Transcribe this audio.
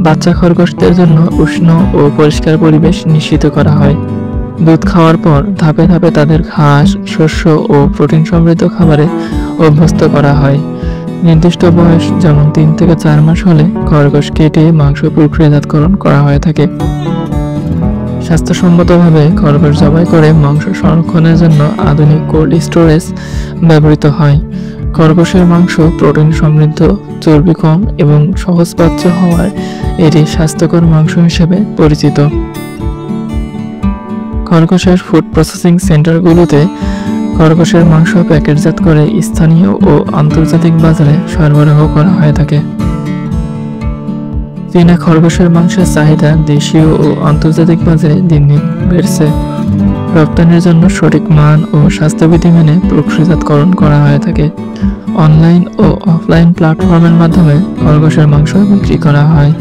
বাচ্চা খরগোশদের জন্য উষ্ণ ও পরিষ্কার পরিবেশ নিশ্চিত করা হয়। দুধ খাওয়ার পর ধাপে ধাপে তাদের ঘাস, শস্য ও প্রোটিন সমৃদ্ধ খাবারে অভ্যস্ত করা হয়। নির্দিষ্ট বয়স যেমন 3 থেকে 4 মাস হলে খরগোশ কেটে মাংস প্রক্রিয়াজাতকরণ করা হয়ে থাকে। স্বাস্থ্যসম্মতভাবে খরগোশ জবাই করে মাংস সংরক্ষণের জন্য আধুনিক কোল্ড স্টোরেজ ব্যবহৃত হয়। খরগোশের মাংস প্রোটিন সমৃদ্ধ, চর্বি কম এবং সহজপাচ্য হওয়ায় এটি স্বাস্থ্যকর মাংস হিসেবে পরিচিত। খরগোশের ফুড প্রসেসিং সেন্টারগুলোতে খরগোশের মাংস প্যাকেটজাত করে স্থানীয় ও আন্তর্জাতিক বাজারে সরবরাহ করা হয়ে থাকে। চীনা খরগোশের মাংসের চাহিদা দেশীয় ও আন্তর্জাতিক বাজারে দিন দিন বেড়েছে। রপ্তানির জন্য সঠিক মান ও স্বাস্থ্যবিধি মেনে প্রক্রিয়াজাতকরণ করা হয়ে থাকে। অনলাইন ও অফলাইন প্ল্যাটফর্মের মাধ্যমে খরগোশের মাংস বিক্রি করা হয়।